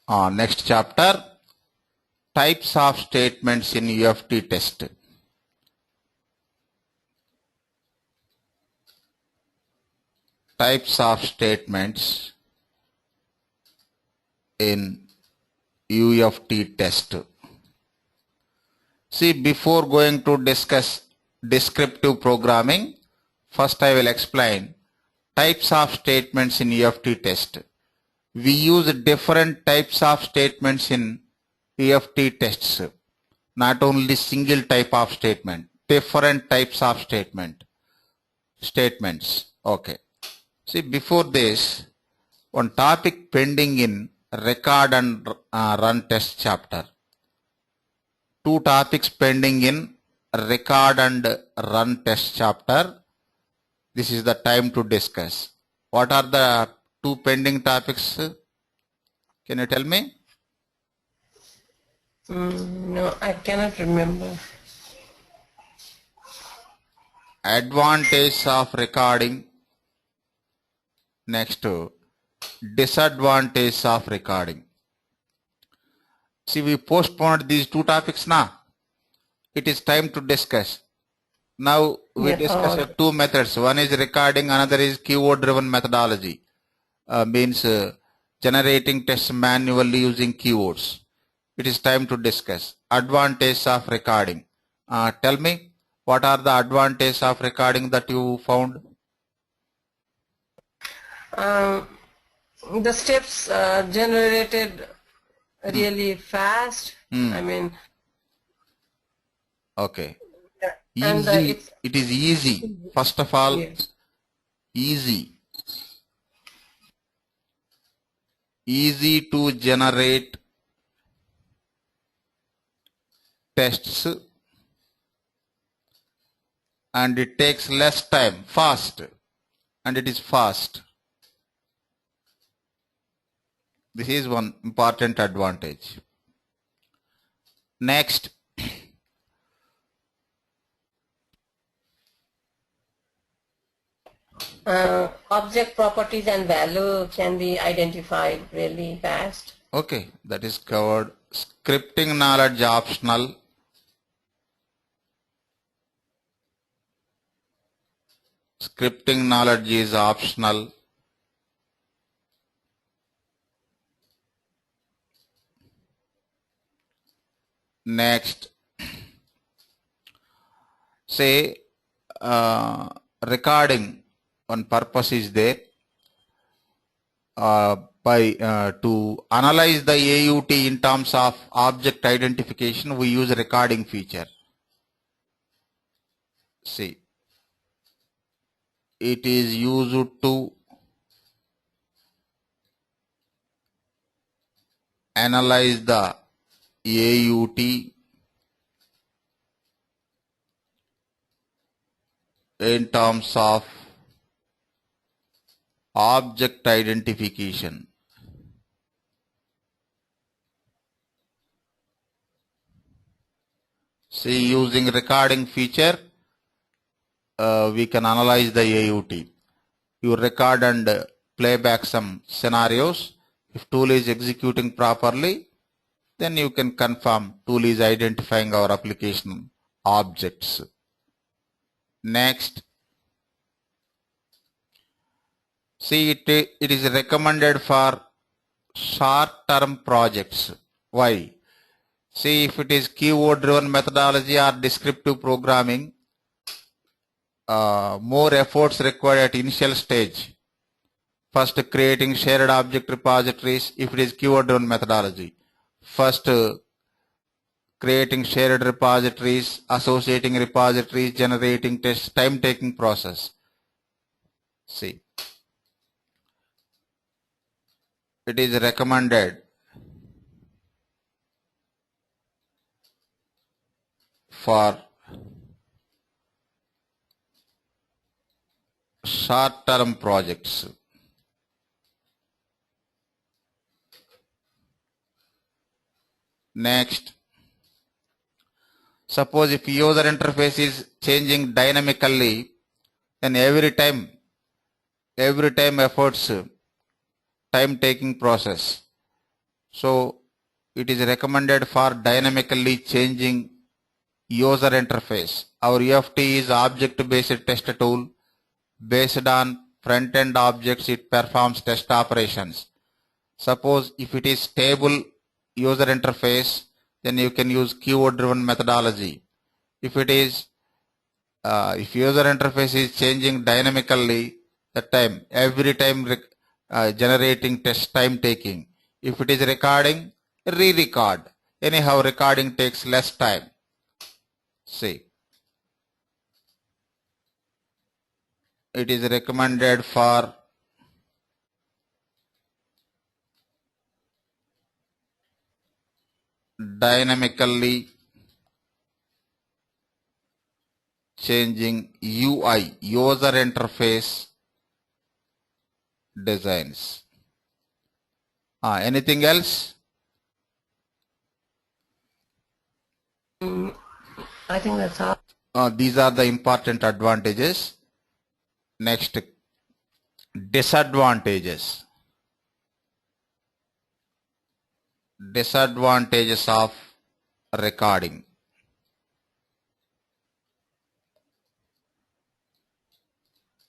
Next chapter, types of statements in UFT test. Types of statements in UFT test. See, before going to discuss descriptive programming, first I will explain types of statements in UFT test. We use different types of statements in UFT tests, not only single type of statement, different types of statements. Okay. See, before this, one topic pending in record and run test chapter. Two topics pending in record and run test chapter. This is the time to discuss. What are the two pending topics? Can you tell me? No, I cannot remember. Advantage of recording. Next, disadvantage of recording. See, we postponed these two topics now. It is time to discuss. Now we discuss two methods. One is recording, another is keyword driven methodology. Means generating tests manually using keywords. It is time to discuss advantage of recording. Tell me, what are the advantages of recording that you found? The steps generated really fast. I mean, okay. and Easy. It is easy. First of all, yes. Easy to generate tests, and it takes less time. Fast, and it is fast. This is one important advantage. Next, Object properties and value can be identified really fast. Okay, that is covered. Scripting knowledge optional. Scripting knowledge is optional. Next, say recording, one purpose is there to analyze the AUT in terms of object identification. We use recording feature. See, it is used to analyze the AUT in terms of object identification. See, using recording feature, we can analyze the AUT. You record and play back some scenarios. If tool is executing properly, then you can confirm tool is identifying our application objects. Next, see, it is recommended for short-term projects. Why? See, if it is keyword-driven methodology or descriptive programming, more efforts required at initial stage. First, creating shared object repositories. If it is keyword-driven methodology, first creating shared repositories, associating repositories, generating tests, time-taking process. See, it is recommended for short-term projects. Next, suppose if user interface is changing dynamically, then every time efforts time taking process. So it is recommended for dynamically changing user interface. Our UFT is object-based test tool. Based on front-end objects, it performs test operations. Suppose if it is stable user interface, then you can use keyword-driven methodology. If it is if user interface is changing dynamically, that time every time generating test time taking. If it is recording, re-record. Anyhow, recording takes less time. See, it is recommended for dynamically changing UI, user interface designs. Anything else? I think that's all. These are the important advantages. Next, disadvantages. Disadvantages of recording.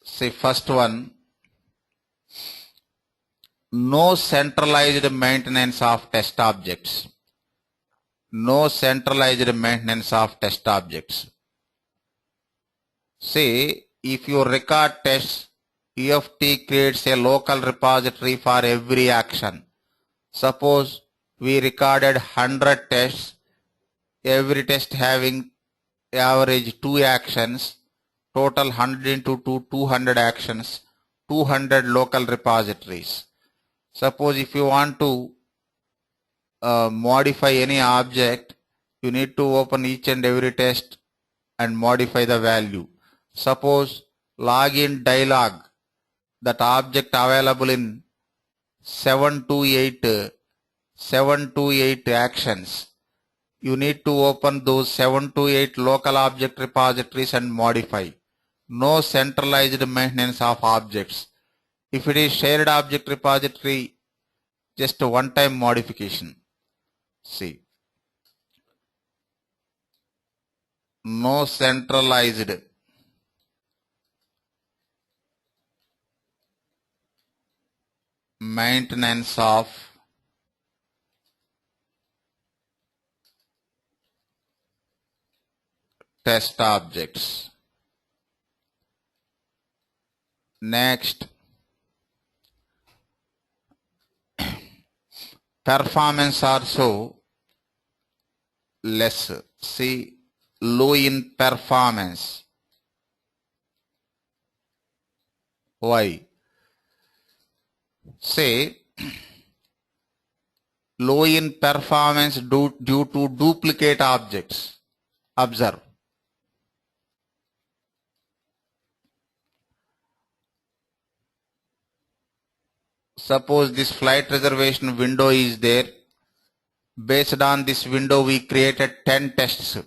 See, first one, no centralized maintenance of test objects. No centralized maintenance of test objects. See, if you record tests, UFT creates a local repository for every action. Suppose we recorded 100 tests, every test having average 2 actions, total 100 into 200 actions, 200 local repositories. Suppose if you want to modify any object, you need to open each and every test and modify the value. Suppose login dialog, that object available in 7 to 8 actions. You need to open those 7 to 8 local object repositories and modify. No centralized maintenance of objects. If it is shared object repository, just a one-time modification. See, no centralized maintenance of test objects. Next, performance also less. See, low in performance. Why? Say, low in performance due to duplicate objects. Observe. Suppose this flight reservation window is there. Based on this window, we created 10 tests.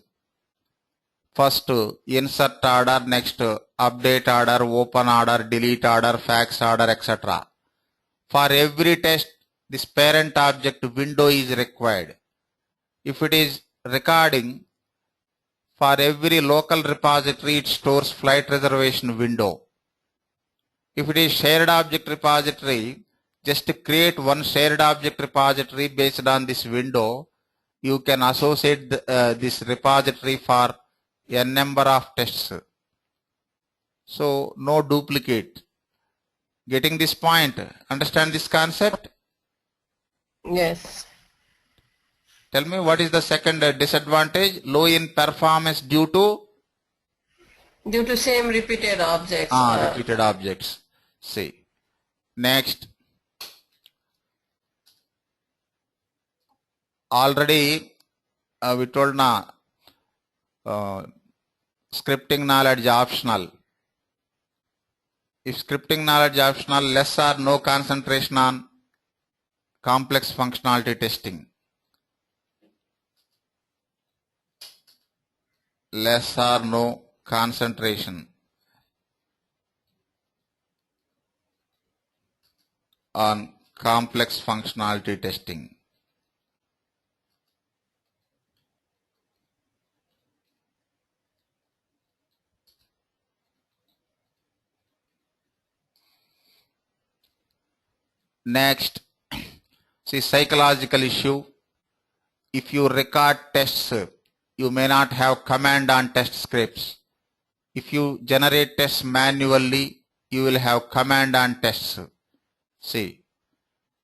First, insert order, next, update order, open order, delete order, fax order, etc. For every test, this parent object window is required. If it is recording, for every local repository, it stores flight reservation window. If it is shared object repository, just create one shared object repository based on this window. You can associate this repository for a number of tests. So no duplicate. Getting this point? Understand this concept? Yes. Tell me, what is the second disadvantage? Low in performance due to? Due to same repeated objects. Repeated objects. See. Next. Already we told now scripting knowledge optional. If scripting knowledge optional, less or no concentration on complex functionality testing. Less or no concentration on complex functionality testing. Next, see psychological issue. If you record tests, you may not have command on test scripts. If you generate tests manually, you will have command on tests. See,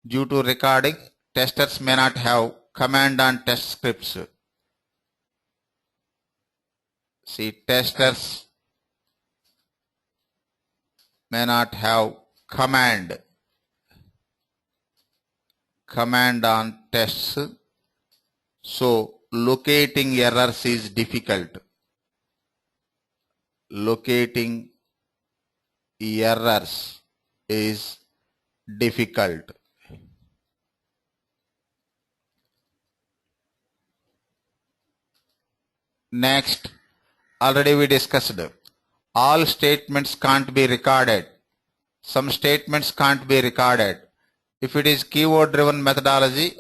due to recording, testers may not have command on test scripts. See, testers may not have command on tests, so locating errors is difficult. Locating errors is difficult. Next, already we discussed, all statements can't be recorded. Some statements can't be recorded. If it is keyword driven methodology,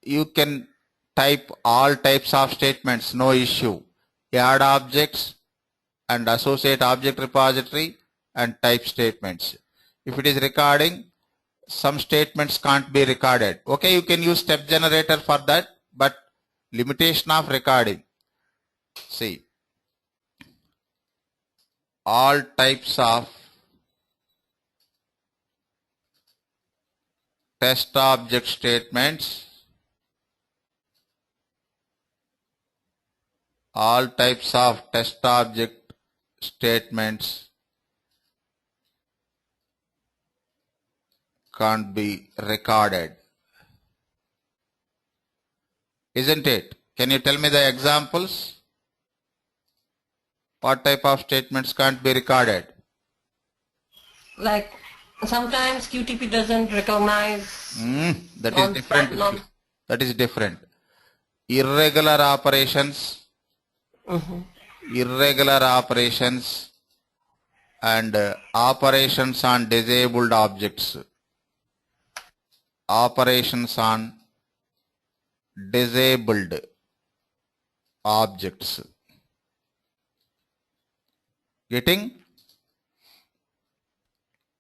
you can type all types of statements, no issue. Add objects and associate object repository and type statements. If it is recording, some statements can't be recorded. Okay, you can use step generator for that, but limitation of recording. See, all types of test object statements, all types of test object statements can't be recorded. Isn't it? Can you tell me the examples? What type of statements can't be recorded? Like sometimes QTP doesn't recognize. That is different. That is different. Irregular operations. Irregular operations and operations on disabled objects. Operations on disabled objects. Getting?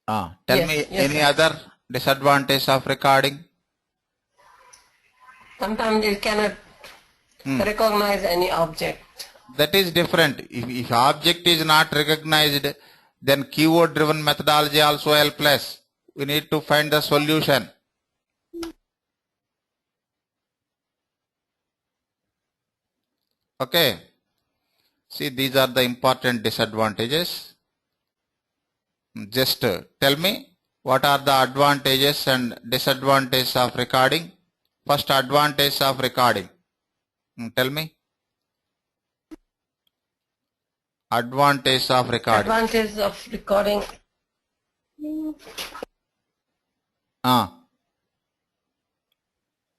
Tell me any other disadvantage of recording? Sometimes it cannot recognize any object. That is different. If object is not recognized, then keyword driven methodology also helpless. We need to find the solution. Okay. See, these are the important disadvantages. Just tell me what are the advantages and disadvantages of recording. First, advantage of recording. Tell me. Advantage of recording. Advantage of recording.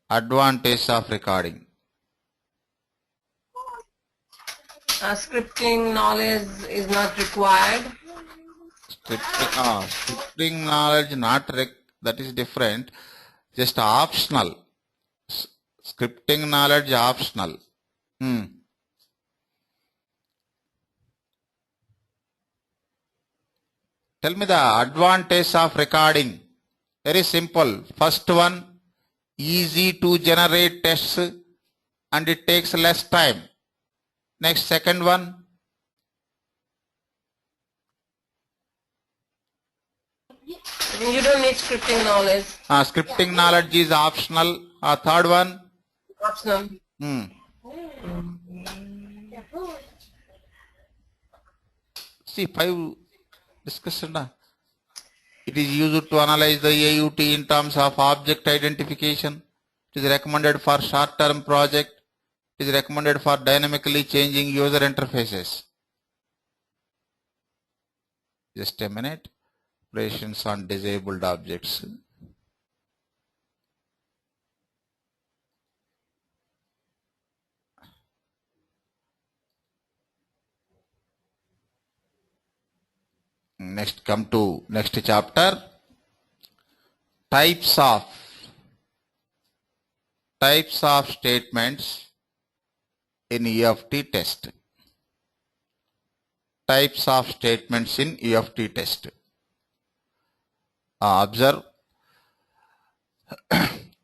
Advantage of recording. Scripting knowledge is not required. Scripting knowledge that is different. Just optional. Scripting knowledge optional. Tell me the advantage of recording. Very simple. First one, easy to generate tests and it takes less time. Next, second one. You don't need scripting knowledge. Scripting knowledge is optional. Third one. Optional. See, 5 discussion. It is used to analyze the AUT in terms of object identification. It is recommended for short-term project. It is recommended for dynamically changing user interfaces. Just a minute. Operations on disabled objects. Next, come to next chapter. Types of statements in UFT test. Types of statements in UFT test. Observe,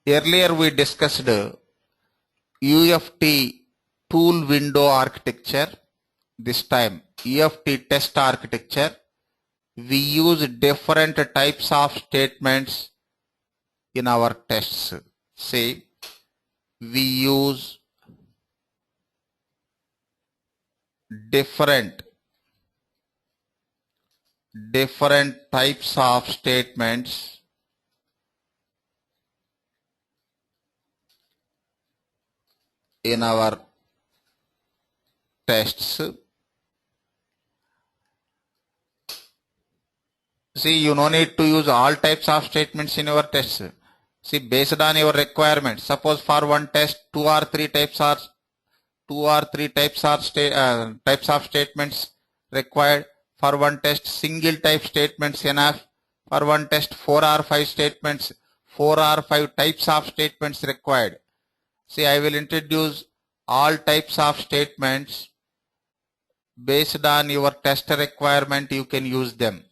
Earlier we discussed UFT tool window architecture. This time UFT test architecture. We use different types of statements in our tests. Say we use different types of statements in our tests. See, you no need to use all types of statements in your tests. See, based on your requirements. Suppose for one test, two or three types of statements required. For one test, single type statements enough. For one test, 4 or 5 statements, 4 or 5 types of statements required. See, I will introduce all types of statements. Based on your test requirement, you can use them.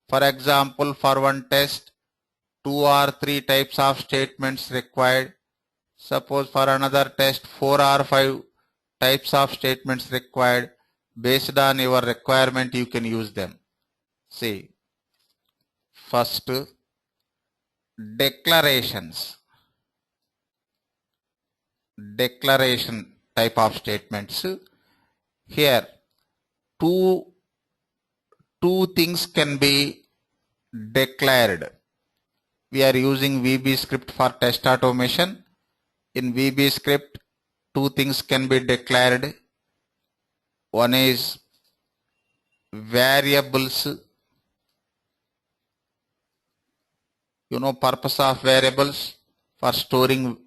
For example, for one test, 2 or 3 types of statements required. Suppose for another test, 4 or 5 types of statements required. Based on your requirement, you can use them. See, first, declarations. Declaration type of statements. Here, two things can be declared. We are using VBscript for test automation. In VBscript, 2 things can be declared. One is variables. You know purpose of variables for storing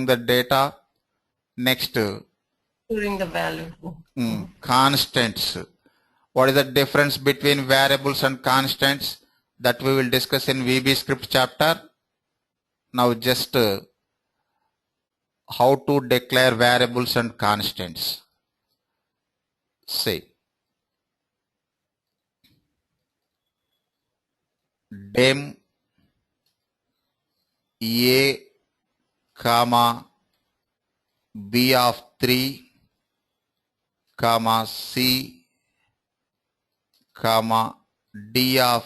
the data. Next, Storing the value. Constants. What is the difference between variables and constants? That we will discuss in VBscript chapter. Now just how to declare variables and constants. Say dem a comma b of 3 comma c comma d of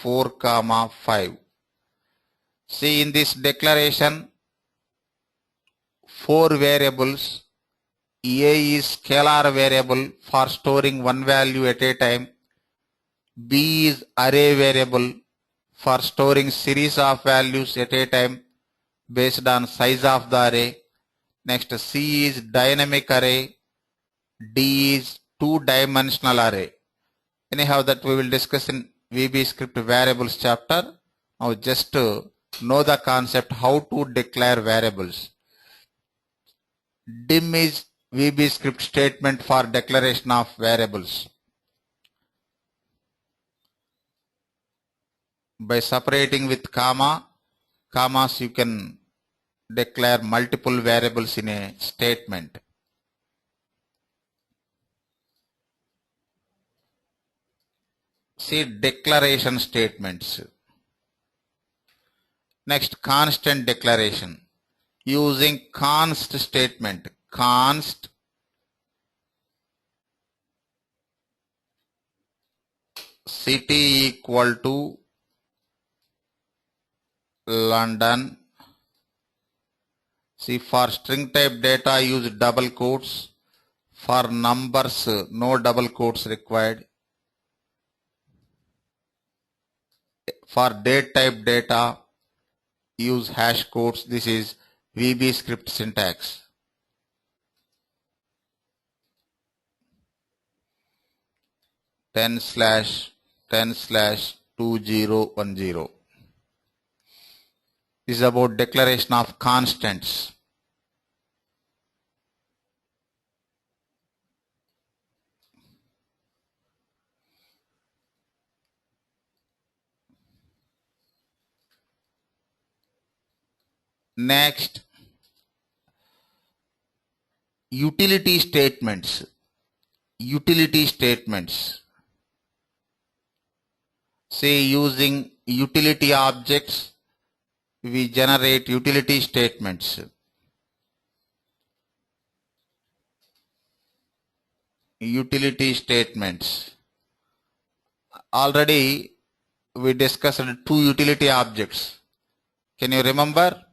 4 comma 5. See, in this declaration, 4 variables. A is scalar variable for storing one value at a time. B is array variable for storing series of values at a time based on size of the array. Next, C is dynamic array. D is two-dimensional array. Anyhow, that we will discuss in VBscript variables chapter. Now just know the concept how to declare variables. Dim is VBscript statement for declaration of variables. By separating with commas, you can declare multiple variables in a statement. See, declaration statements. Next, constant declaration. Using const statement. Const city equal to London. See, for string type data, use double quotes. For numbers, no double quotes required. For date type data, use hash quotes. This is VBscript syntax. /10/2010. This is about declaration of constants. Next, utility statements. Utility statements. Say, using utility objects we generate utility statements. Utility statements. Already we discussed two utility objects. Can you remember?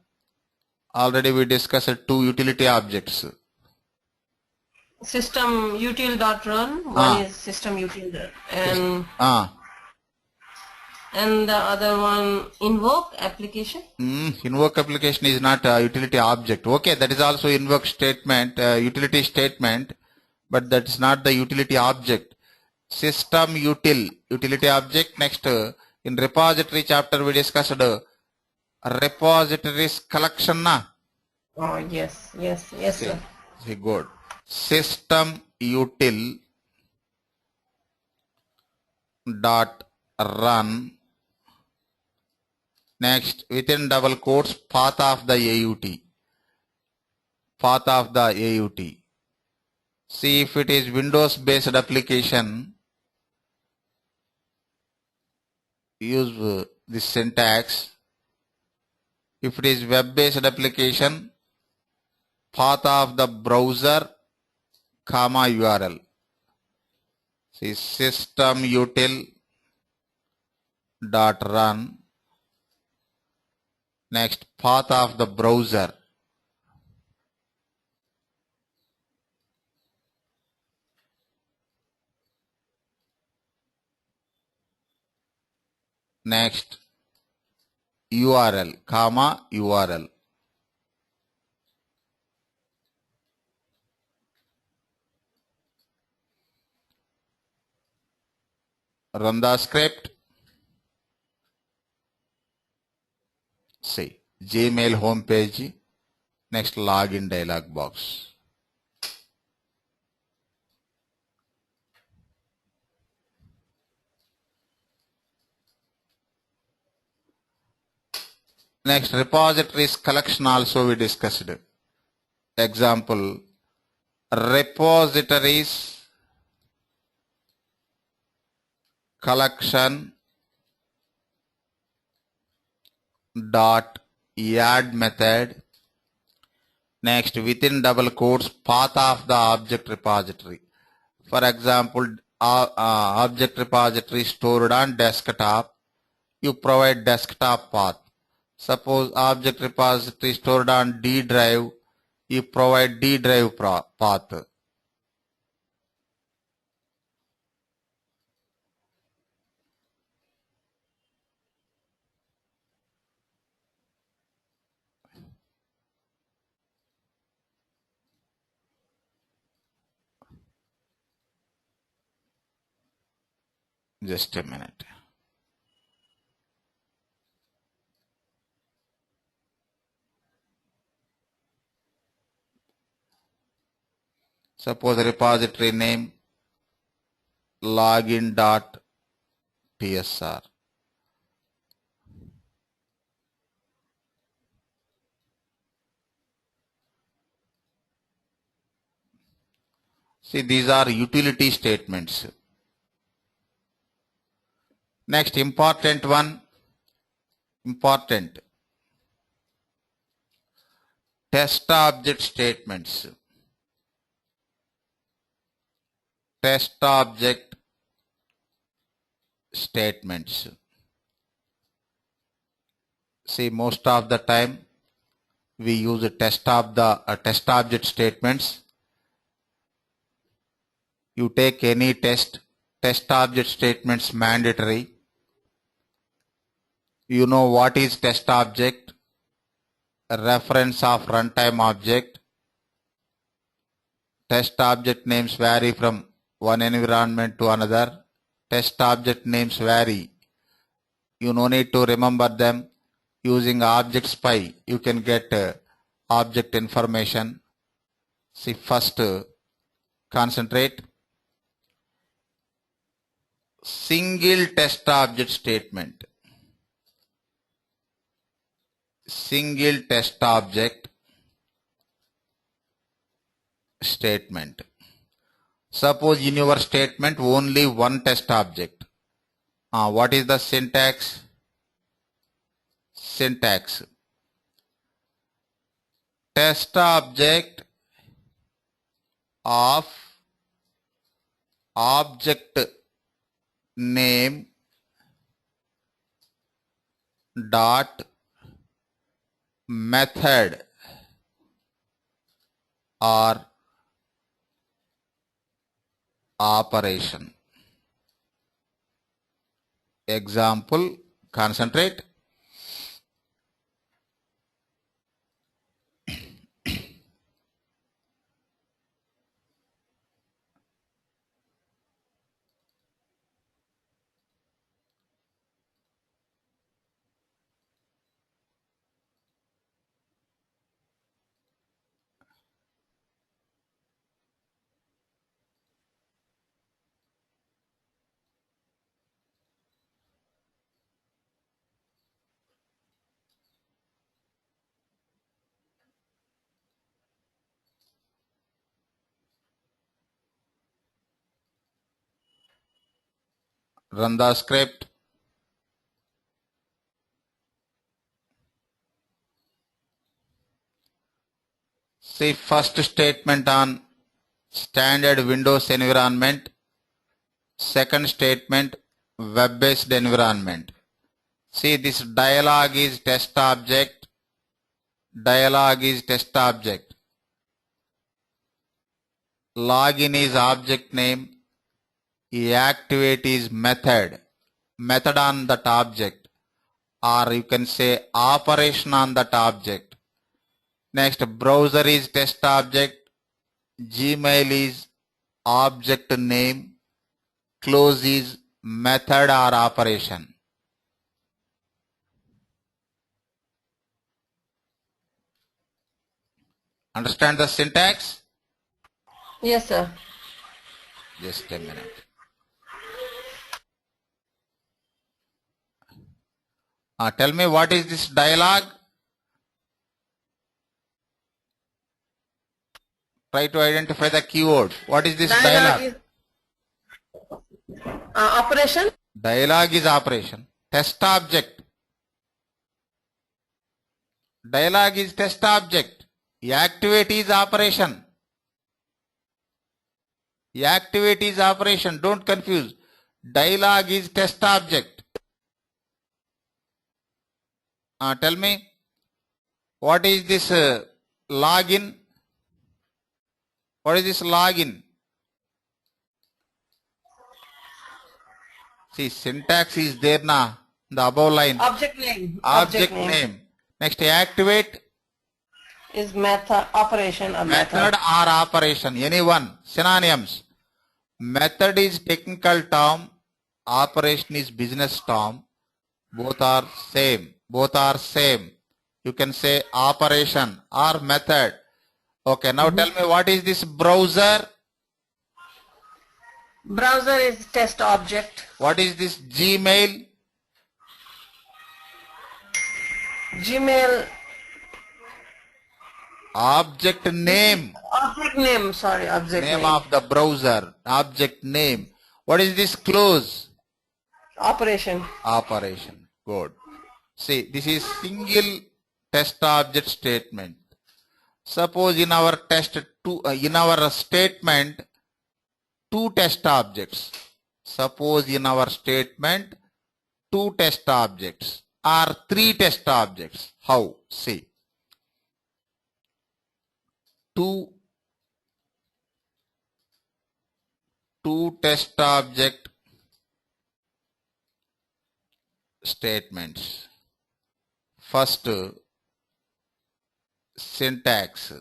Already we discussed two utility objects. System util.run, one is system util and the other one invoke application. Invoke application is not a utility object. Okay, that is also invoke statement, utility statement, but that is not the utility object. System util, utility object. Next, in repository chapter we discussed repositories collection na. Oh yes, sir. See, good. System util dot run. Next, within double quotes, path of the AUT. Path of the AUT. See, if it is Windows based application, use this syntax. If it is web based application, path of the browser, comma URL. See, system util dot run. Next, path of the browser. Next, URL, comma URL. Run the script. See, Gmail home page. Next, login dialog box. Next, repositories collection also we discussed. Example, repositories collection dot add method. Next, within double quotes, path of the object repository. For example, object repository stored on desktop, you provide desktop path. Suppose object repository stored on D drive, you provide D drive path. Just a minute. Suppose repository name login.tsr. See, these are utility statements. Next, important one, TestObject statements. TestObject statements. See, most of the time we use a TestObject statements. You take any TestObject statements mandatory. You know what is TestObject? A reference of runtime object. TestObject names vary from one environment to another. TestObject names vary. You no need to remember them. Using object spy, you can get object information. See, first concentrate. Single TestObject statement. Single TestObject statement. Suppose in your statement only one TestObject. What is the syntax? Syntax. test object of object name dot method or operation. Example, concentrate. Run the script. See first statement on standard Windows environment. Second statement web-based environment. See this dialog is test object. Dialog is test object. Login is object name. Activate is method. Method on that object. Or you can say operation on that object. Next, browser is test object. Gmail is object name. Close is method or operation. Understand the syntax? Yes, sir. Just a minute. Tell me what is this dialog? Try to identify the keyword. What is this dialog? Is operation. Dialog is operation. Test object. Dialog is test object. Activate is operation. Activate is operation. Don't confuse. Dialog is test object. Tell me, what is this login? What is this login? See, syntax is there now. The above line. Object name. Object name. Next, activate Is method, operation or method or operation. Any one. Synonyms. Method is technical term. Operation is business term. Both are same. Both are same. You can say operation or method. Okay, now tell me what is this browser? Browser is test object. What is this Gmail? Gmail. Object name. Object name. Sorry, object Name name. of the browser. Object name. What is this close? Operation. Operation. Good. See, this is single test object statement. Suppose in our in our statement, two test objects. Suppose in our statement, two test objects or three test objects. How? See. Two test object statements. First, syntax.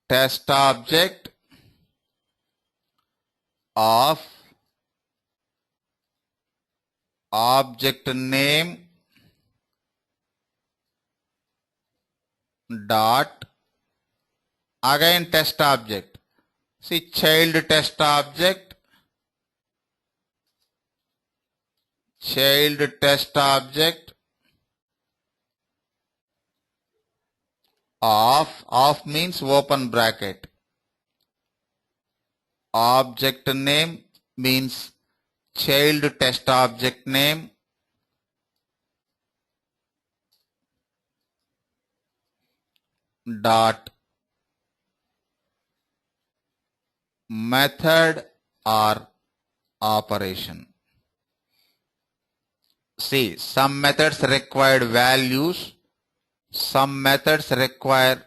Test object of object name dot again test object. See, child test object, child test object of means open bracket, object name means child test object name, dot method or operation. See, some methods require values, some methods require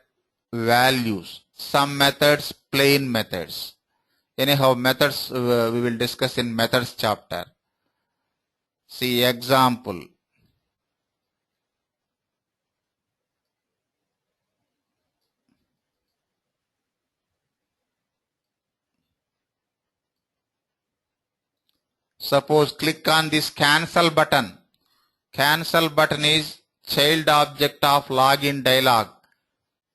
values, some methods plain methods. Anyhow, methods we will discuss in methods chapter. See example. Suppose click on this cancel button. Cancel button is child object of login dialog.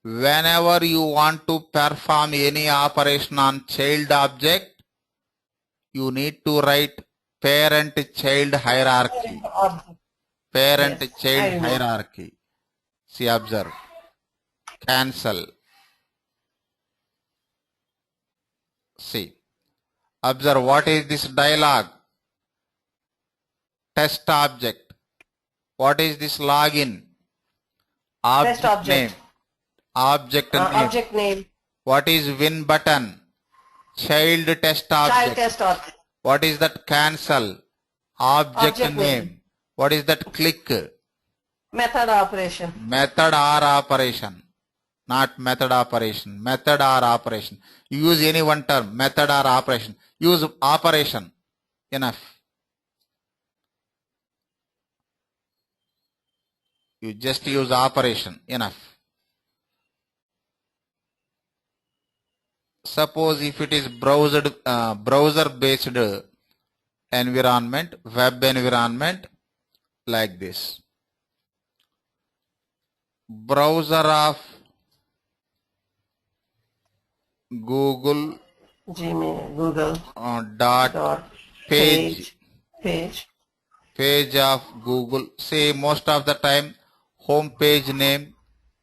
Whenever you want to perform any operation on child object, you need to write parent-child hierarchy. Parent-child hierarchy. See, observe. Cancel. See. Observe what is this dialog. Test object. What is this login? Object Test object. name. Object name. Object name. What is win button? Child test object. Child test object. What is that cancel? Object name. What is that click? Method operation. Method or operation. Not method operation. Method or operation. You use any one term. Method or operation. Use operation. Enough. You just use operation. Enough. Suppose if it is browser based environment, web environment, like this. Browser of Google, Gmail, Google, dot page of Google. Say most of the time home page name,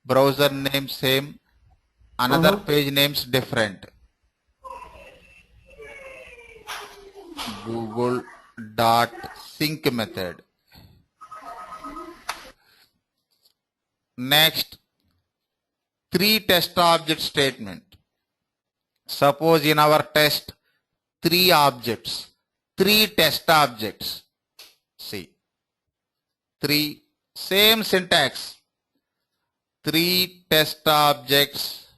browser name same, another page names different. Google dot sync method. Next, 3 test object statement. Suppose in our test 3 objects, 3 test objects. See, 3, same syntax. 3 test objects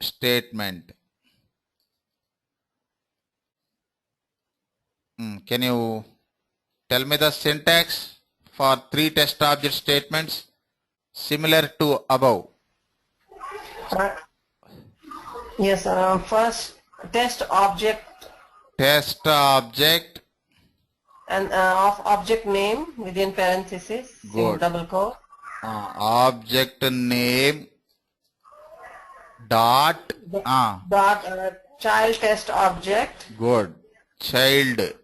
statement. Can you tell me the syntax for 3 test object statements similar to above? Yes, first test object. Test object. And of object name within parentheses. Good. Double quote. Object name dot. Child test object. Good. Child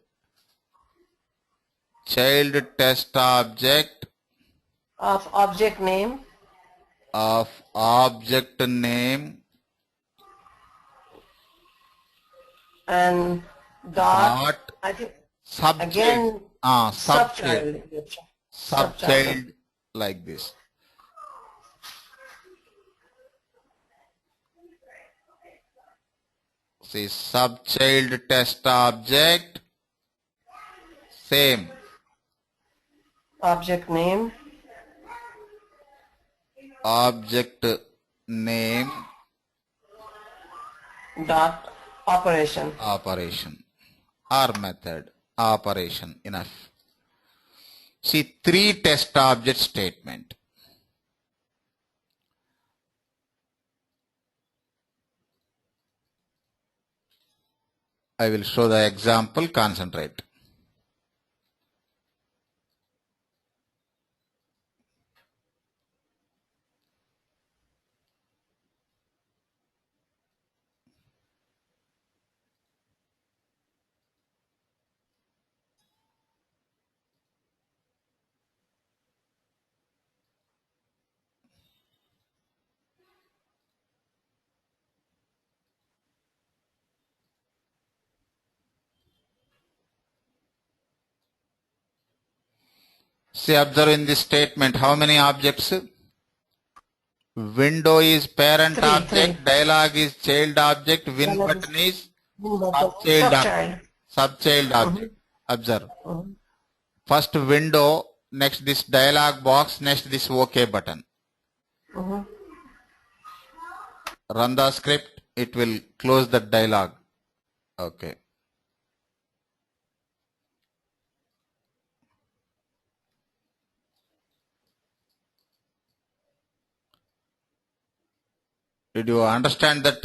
test object Of object name. And dot I think subchild. Again subchild like this. See, subchild test object same. Object name dot operation or method operation. Enough. See, 3 test object statement. I will show the example. Concentrate. See, observe in this statement how many objects? Window is parent Three. object, dialog is child object, win button is subchild object. Observe. First window, next this dialog box, next this OK button. Run the script, it will close the dialog. Okay. Did you understand that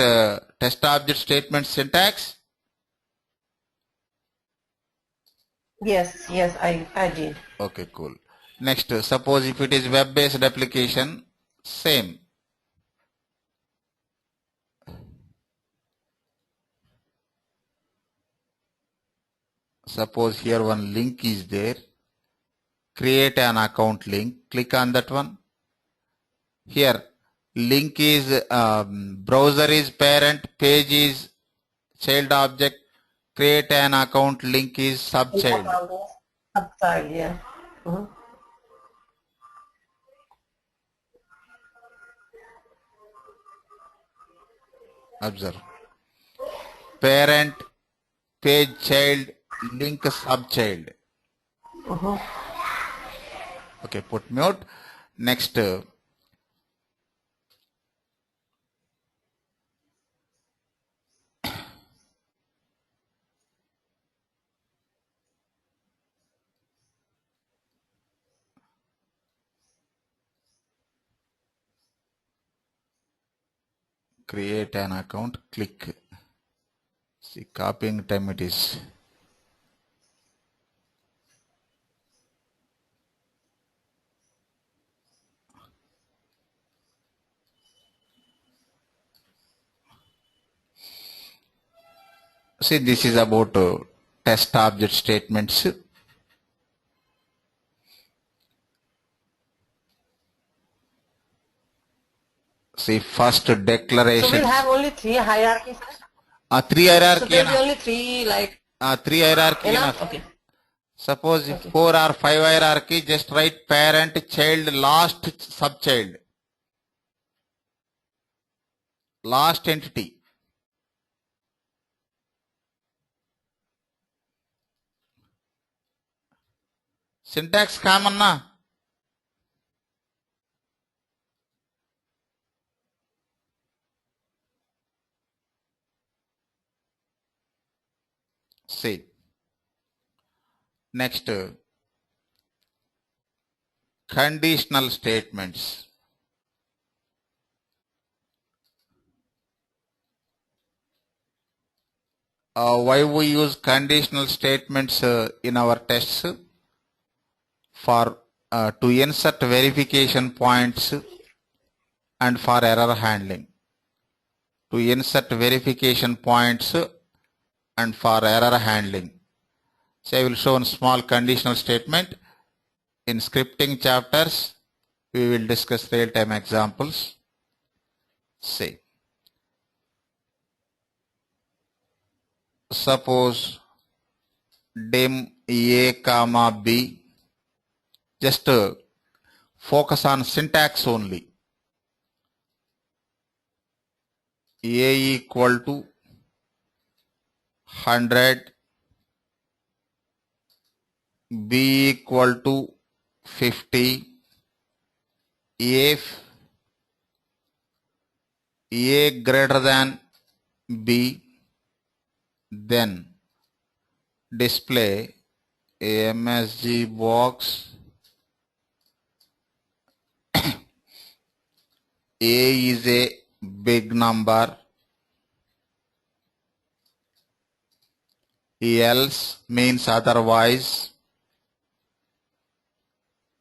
test object statement syntax? Yes, I did. Okay, cool. Next, suppose if it is web-based application, same. Suppose here one link is there. Create an account link. Click on that one. Here, link is browser is parent, page is child object. Create an account link is subchild. Subchild, yeah. Observe. Parent, page child, link subchild. Okay, put mute. Next, create an account, click. See, copying time it is. See, this is about test object statements. See, first declaration. So we'll have only three hierarchies. Three hierarchy. So there'll be only three, like. Three hierarchy. Enough? Okay. Suppose if 4 or 5 hierarchy, just write parent, child, last subchild. Last entity. Syntax common na? See. Next, conditional statements. Why we use conditional statements in our tests? For to insert verification points and for error handling. To insert verification points and for error handling. So I will show a small conditional statement. In scripting chapters, we will discuss real-time examples. Say, suppose dim A comma B. Just focus on syntax only. A equal to 100, B equal to 50, if A greater than B, then display a MSG box A is a big number, else means otherwise,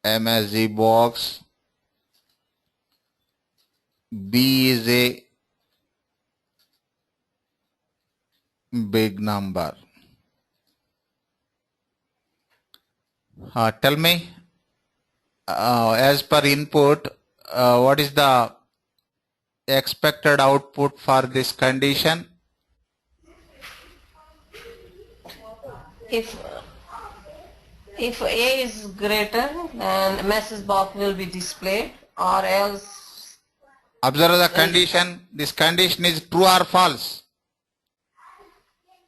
MSG box B is a big number. Tell me, as per input, what is the expected output for this condition? If A is greater, then message box will be displayed, or else Observe the condition. This condition is true or false?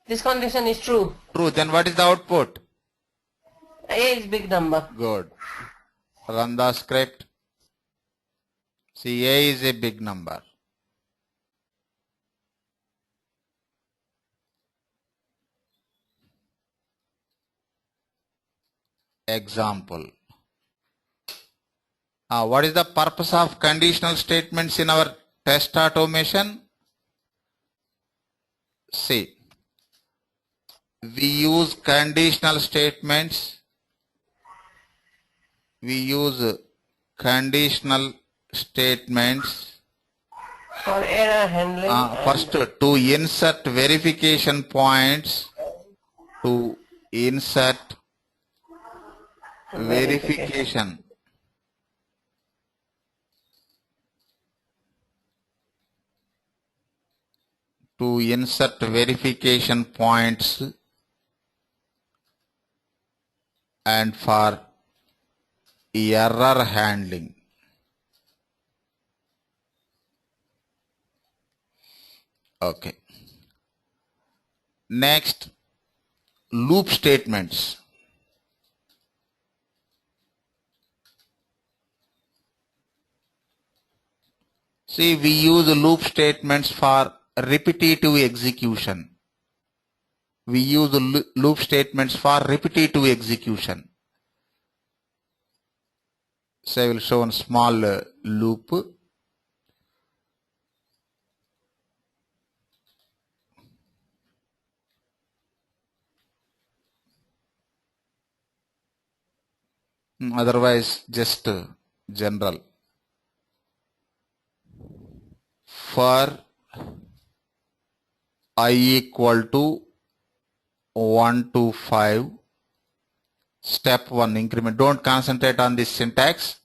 This condition is true. True. Then what is the output? A is big number. Good. Run the script. See, A is a big number. Example. What is the purpose of conditional statements in our test automation? See, we use conditional statements. We use conditional statements For error handling. first to insert verification points. To insert verification. To insert verification points and for error handling. Okay. Next, loop statements. See, we use loop statements for repetitive execution. We use loop statements for repetitive execution. So I will show a small loop. Otherwise, just general. For I equal to 1 to 5, step 1 increment. Don't concentrate on this syntax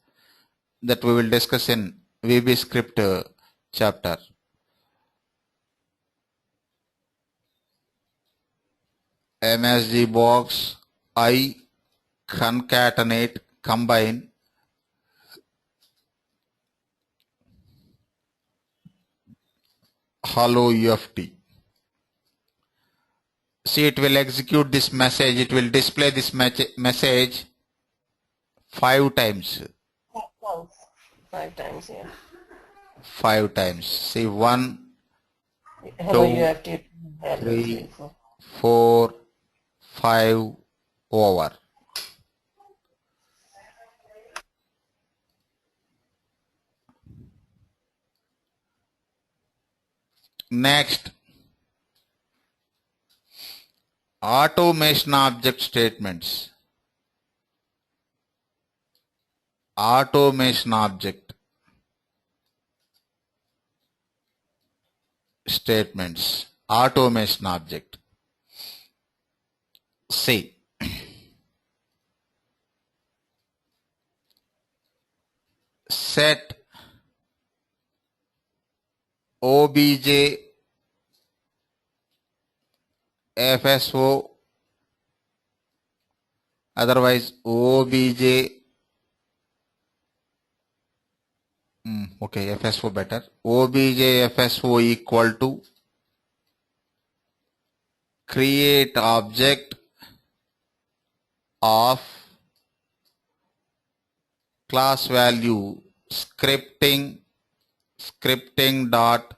that we will discuss in VBscript chapter. MSG box I concatenate combine hello UFT. See, it will execute this message. It will display this message 5 times. 5 times, yeah. 5 times. See, 1, Hello, 2, UFT. 3, 4, 5, over. Next, automation object statements. Automation object statements. Automation object. See, set obj FSO, otherwise obj, okay, FSO better, obj FSO equal to create object of class value scripting dot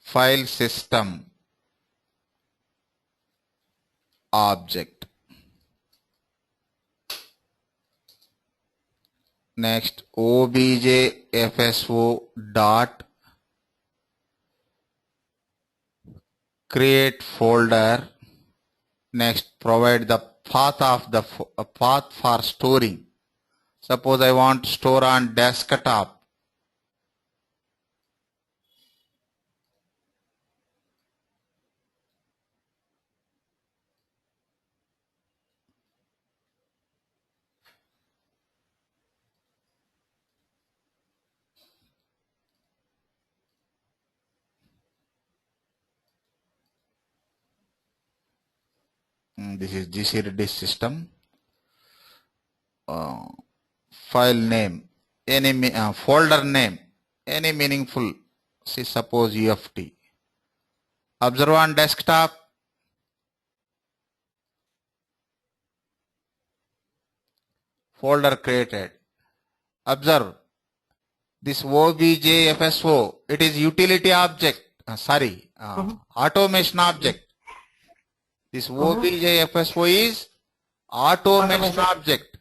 file system object. Next, obj FSO dot create folder. Next, provide the path of the path for storing. Suppose I want to store on desktop. This is GCD system. File name any folder name, any meaningful, say suppose UFT. Observe on desktop. Folder created. Observe this OBJFSO. It is utility object. Automation object. This OBJFSO is automation object.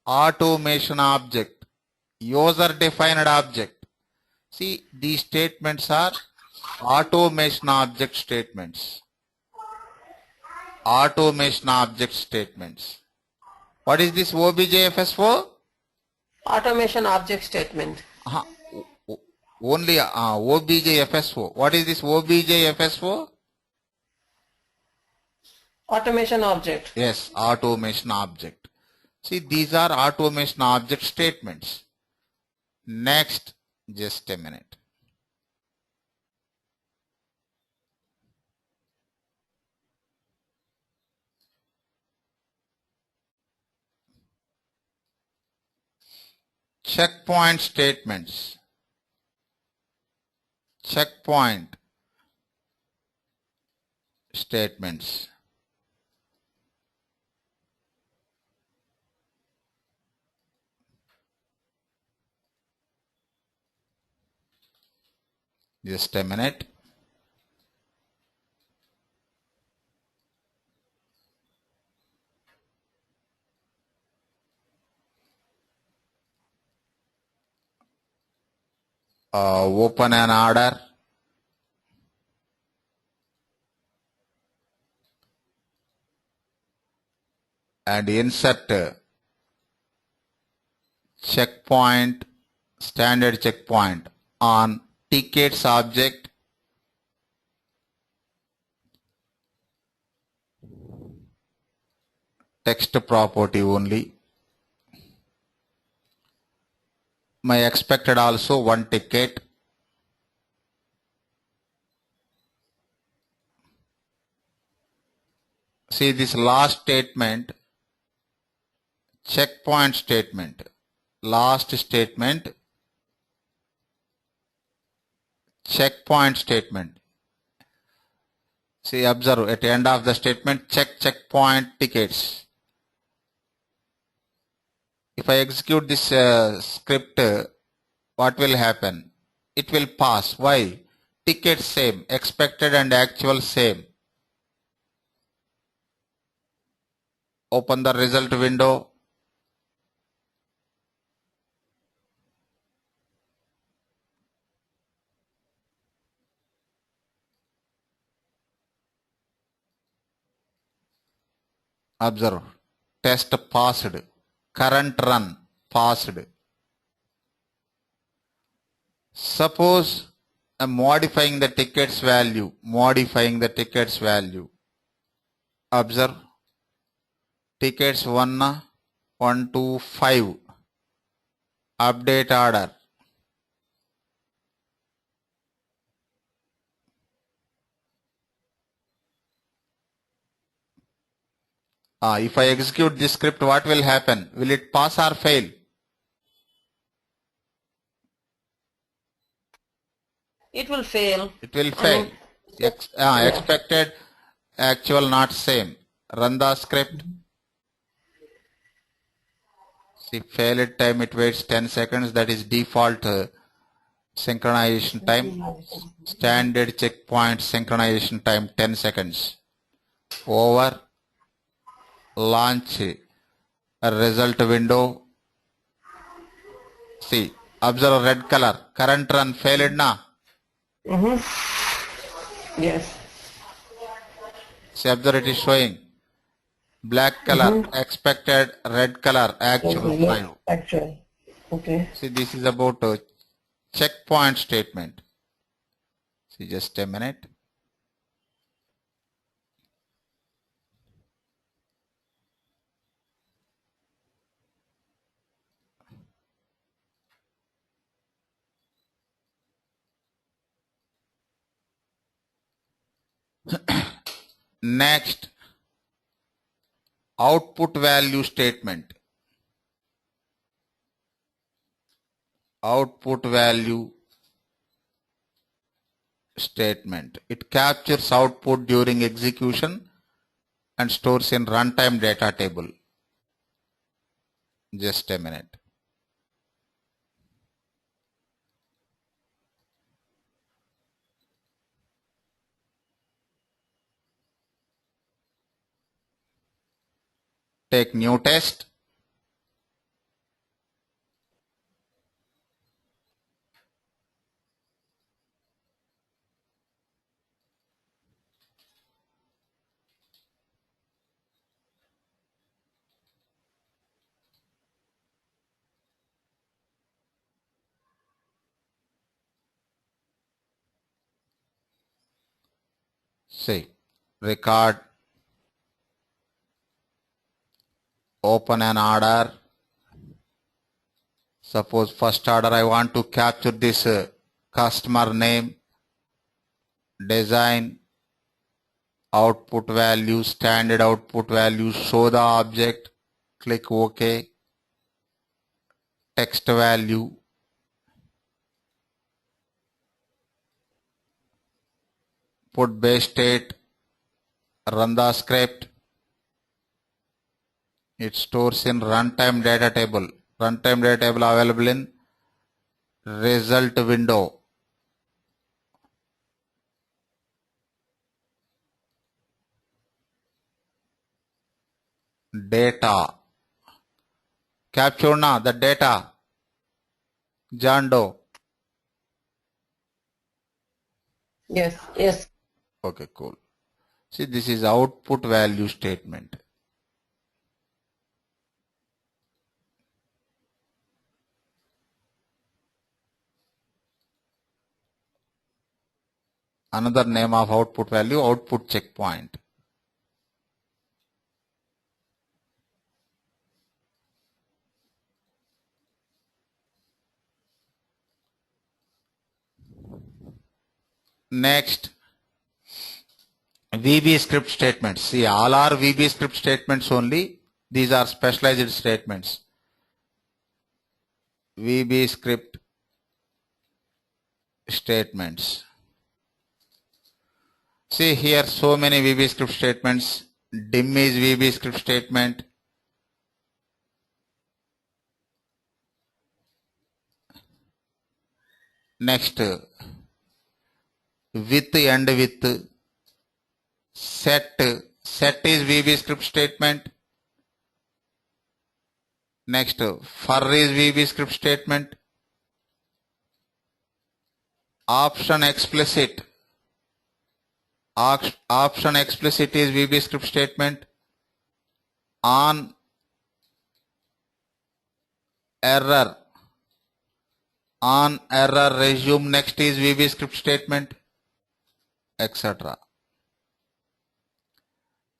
Automation object. User defined object. See, these statements are automation object statements. Automation object statements. What is this OBJFSO? Automation object statement. Only OBJFSO. What is this OBJFSO? Automation object. Yes, automation object. See, these are automation object statements. Next, just a minute. Checkpoint statements. Checkpoint statements. Just a minute. Open an order. And insert checkpoint, standard checkpoint on tickets object. Text property only. My expected also one ticket. See this last statement, checkpoint statement, last statement, checkpoint statement. See, observe at the end of the statement, checkpoint tickets. If I execute this script, what will happen? It will pass. Why? Ticket same, expected and actual same. Open the result window. Observe. Test passed. Current run passed. Suppose I'm modifying the tickets value. Modifying the tickets value. Observe. Tickets 1, 1, 2, 5. Update order. If I execute this script, what will happen? Will it pass or fail? It will fail. It will fail. Expected, actual not same. Run the script. See, failed time, it waits 10 seconds. That is default synchronization time. Standard checkpoint synchronization time 10 seconds. Over. Launch a result window. See, observe red color. Current run failed na? Yes. See, observe it is showing. Black color, expected, red color, actual 5. Actual. Okay. See, this is about a checkpoint statement. See, just a minute. Next, output value statement. output value statement. It captures output during execution and stores in runtime data table. Just a minute. Take new test. See, record, open an order. Suppose first order I want to capture this customer name, design, output value, standard output value, show the object, click OK, text value, put base state, run the script. It stores in runtime data table. Runtime data table available in result window. Data. Capture now the data. John Doe. Yes. Okay, cool. See, this is output value statement. Another name of output value, output checkpoint. Next, VBscript statements. See, all are VBscript statements only. These are specialized statements. VBscript statements. See here, so many VBscript statements. Dim is VBscript statement. Next, with and with. Set is VBscript statement. Next, for is VBscript statement. Option explicit. Option explicit is VBscript statement. On error. On error resume next is VBscript statement, etc.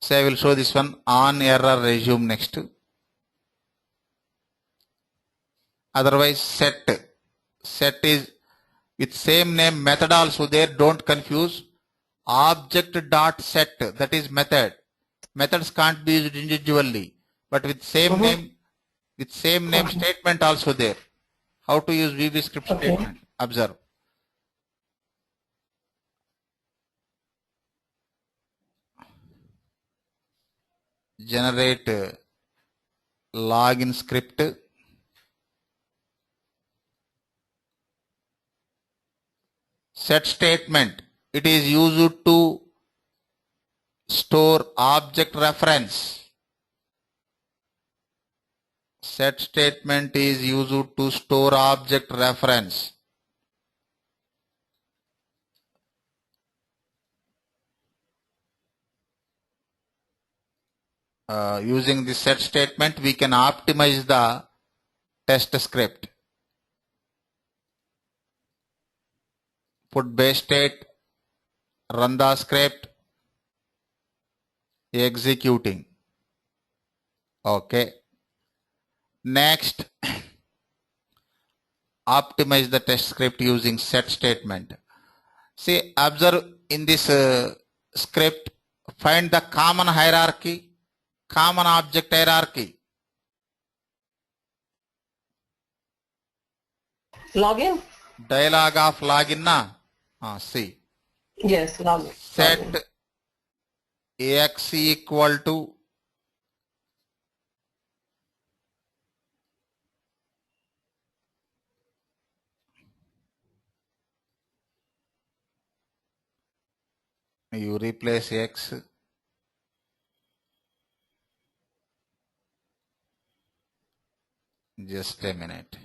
So I will show this one, on error resume next. Otherwise set is with same name, method also there, don't confuse. Object dot set, that is method. Methods can't be used individually, but with same name statement also there. How to use VBscript statement? Observe. Generate login script. Set statement. It is used to store object reference. Set statement is used to store object reference. Using the set statement, we can optimize the test script. Put base state, run the script, executing. Okay. Next, optimize the test script using set statement. See, observe in this script, find the common hierarchy, common object hierarchy. Login? Dialog of login na. See. Yes, login. Set Login. x equal to you replace x. Just a minute.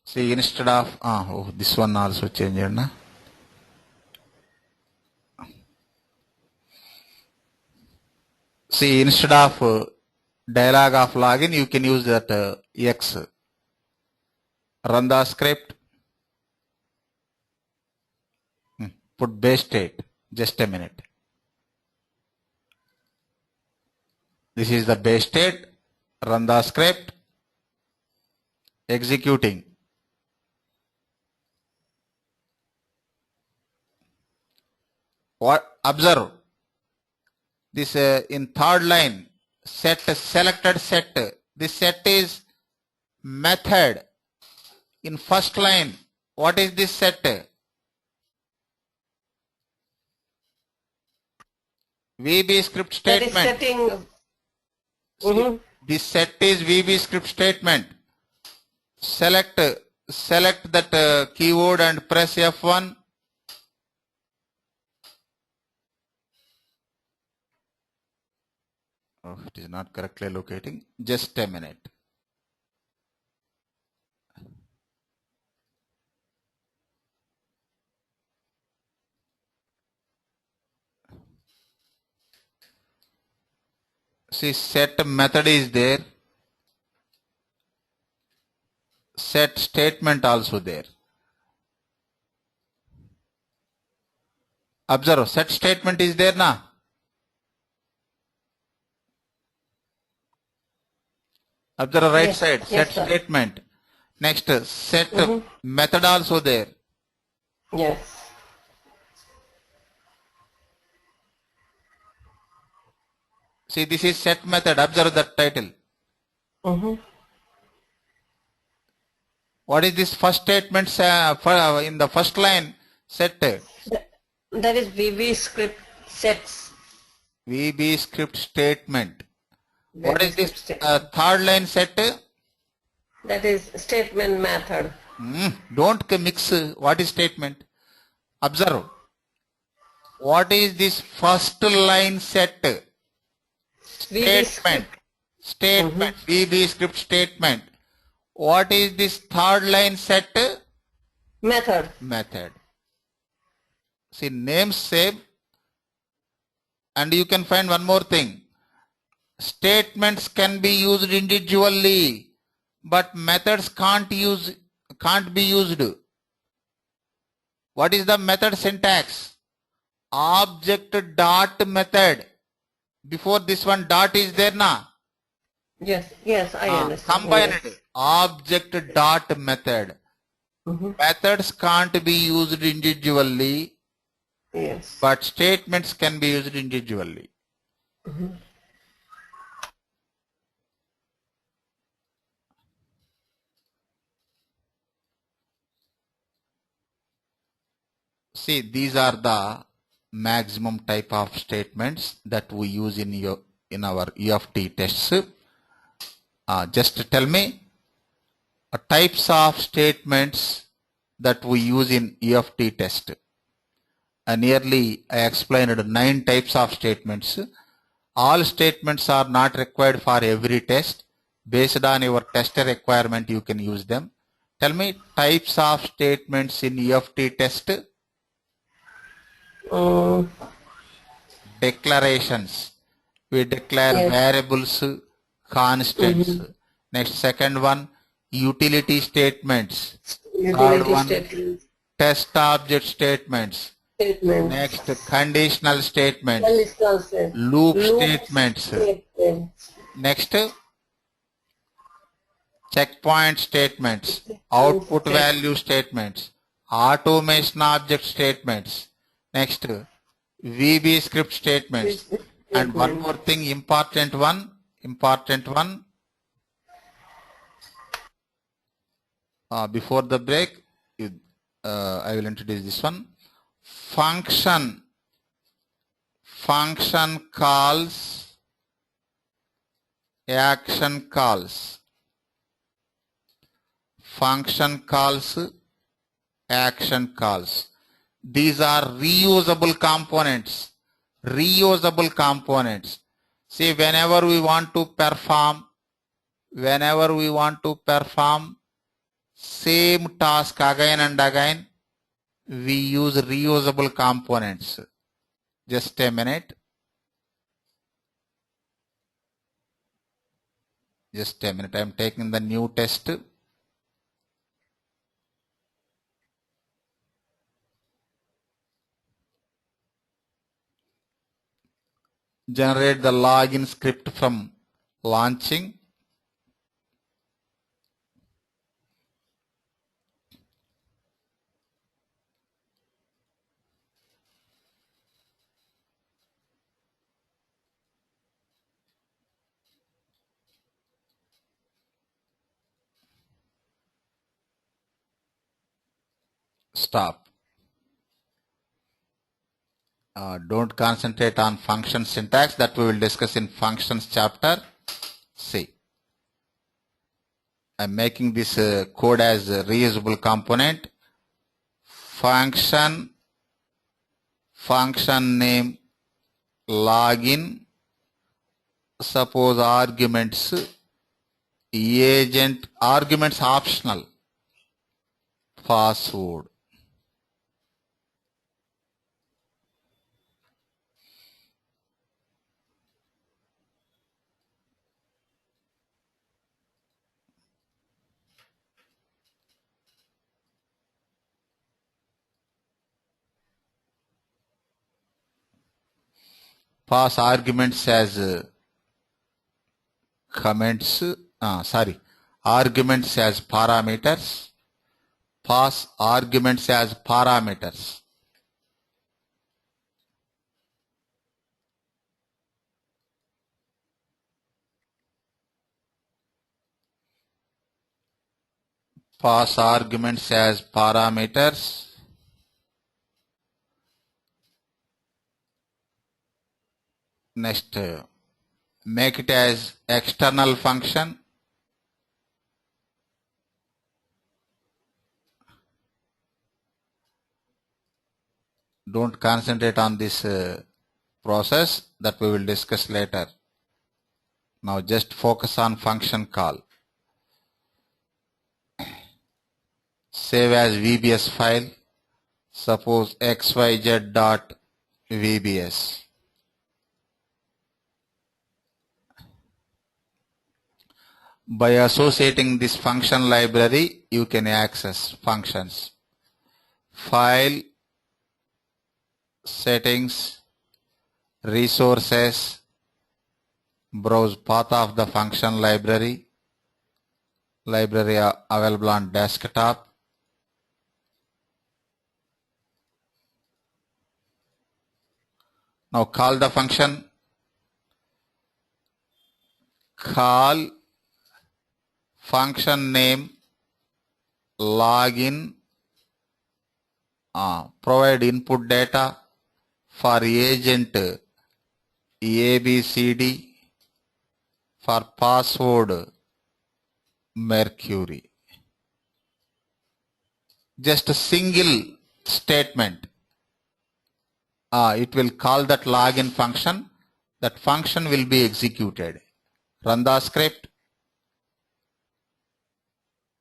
See, instead of this one also change na. See, instead of dialog of login, you can use that x. Run the script. Put base state. Just a minute. This is the base state. Run the script. Executing. What? Observe. This in third line. Set selected set. This set is method. In first line, what is this set? VBscript statement. That is setting. This set is VBscript statement. Select that keyword and press F1. Oh, it is not correctly locating. Just a minute. See, set method is there. Set statement also there. Observe, set statement is there na. Observe right side, set statement. Next, set method also there. Yes. See, this is set method. Observe that title. What is this first statement in the first line? Set. That is VBscript sets. VBscript statement. What is this third line set? That is statement method. Don't mix what is statement. Observe. What is this first line set? Statement. Statement. VBscript statement. What is this third line set? Method. Method. See, name save. And you can find one more thing. Statements can be used individually, but methods can't be used. What is the method syntax? Object dot method. Before this one dot is there na? Yes, I understand. Combined. Yes. Object dot method. Methods can't be used individually. Yes. But statements can be used individually. See, these are the maximum type of statements that we use in our UFT tests. Just tell me types of statements that we use in UFT test. Nearly I explained 9 types of statements. All statements are not required for every test. Based on your test requirement, you can use them. Tell me types of statements in UFT test. Declarations. We declare variables, constants. Next, second one, utility statements. Third one, test object statements. Next, conditional statements. Loop statements. Next, checkpoint statements, output value statements, automation object statements, next VBscript statements, and one more thing, important one, before the break, I will introduce this one. Function calls, action calls. Function calls, action calls. These are reusable components. Reusable components. See, whenever we want to perform same task again and again, we use reusable components. Just a minute. Just a minute. I am taking the new test. Generate the login script from launching. Stop. Don't concentrate on function syntax, that we will discuss in functions chapter. See, I'm making this code as a reusable component. Function name login, suppose arguments, agent, arguments optional, password. Pass arguments as comments, arguments as parameters. Pass arguments as parameters. Pass arguments as parameters. Next, make it as external function. Don't concentrate on this process, that we will discuss later. Now just focus on function call. Save as VBS file. Suppose xyz.vbs. By associating this function library, you can access functions. File, settings, resources, browse path of the function library available on desktop. Now call the function. Call function name login, provide input data for agent ABCD, for password Mercury. Just a single statement. It will call that login function. That function will be executed. Run the script.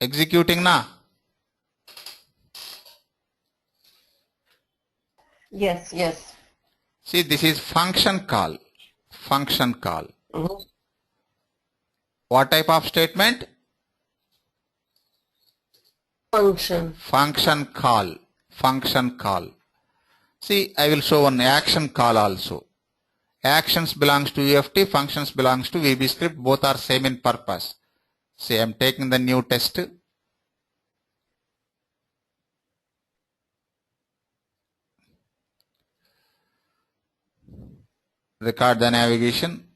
Executing now. Yes. See, this is function call. What type of statement? Function call. See, I will show one action call also. Actions belongs to UFT, functions belongs to VBscript, both are same in purpose. See, I'm taking the new test. Record the navigation.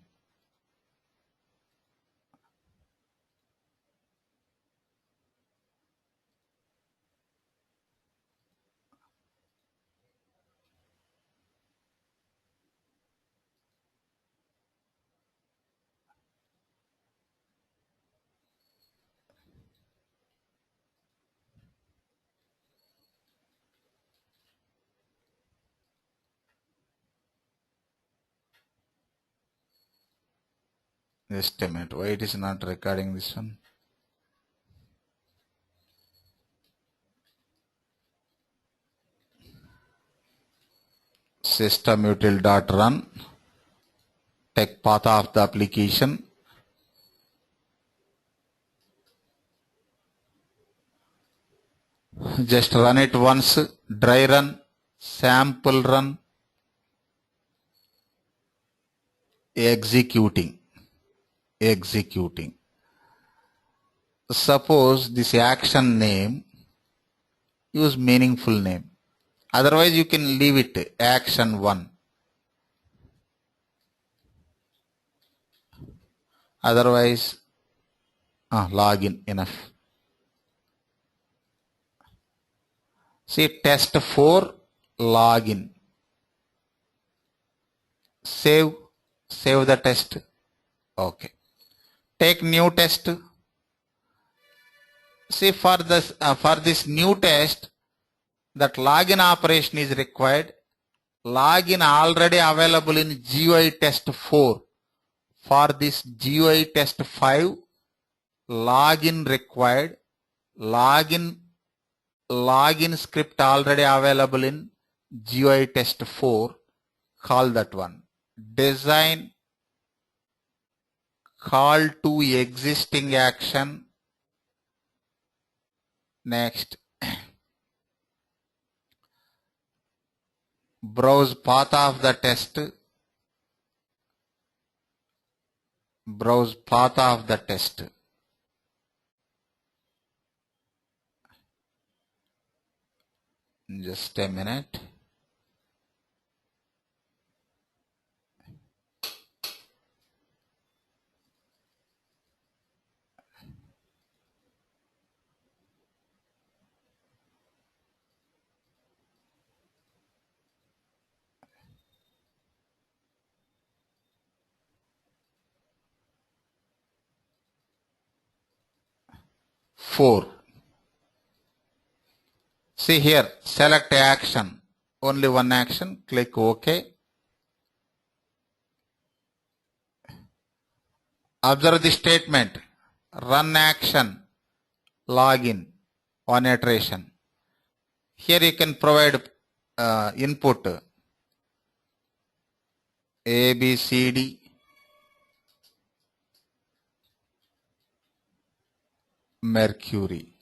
Just a minute. Why it is not recording this one? Systemutil.run. Take path of the application. Just run it once. Dry run. Sample run. Executing. Suppose this action name, use meaningful name. Otherwise you can leave it action 1. Otherwise login enough. See, test 4 login. Save the test. Okay. Take new test. See, for this new test, that login operation is required. Login already available in GUI test 4. For this GUI test 5, login required. Login script already available in GUI test 4. Call that one. Design call to existing action. Next, browse path of the test. Browse path of the test. Just a minute. Four. See here, select action. Only one action. Click OK. Observe the statement. Run action. Login. One iteration. Here you can provide input A, B, C, D. Mercury.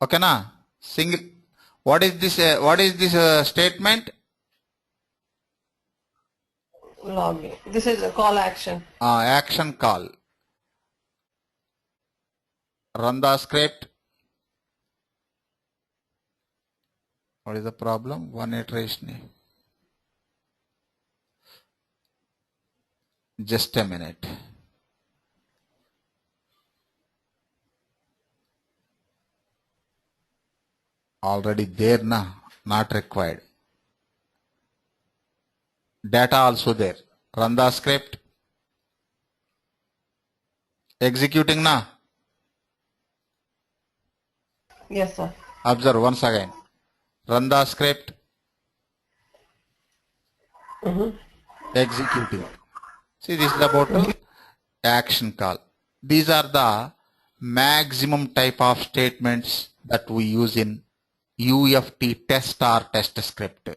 Okay na? Single. What is this? Statement? Login. This is a call action. Action call. Run the script. What is the problem? One iteration. Just a minute. Already there na, not required. Data also there. Run the script. Executing na. Yes, sir. Observe once again. Run the script. Executing. See, this is about action call. These are the maximum type of statements that we use in UFT test or test script.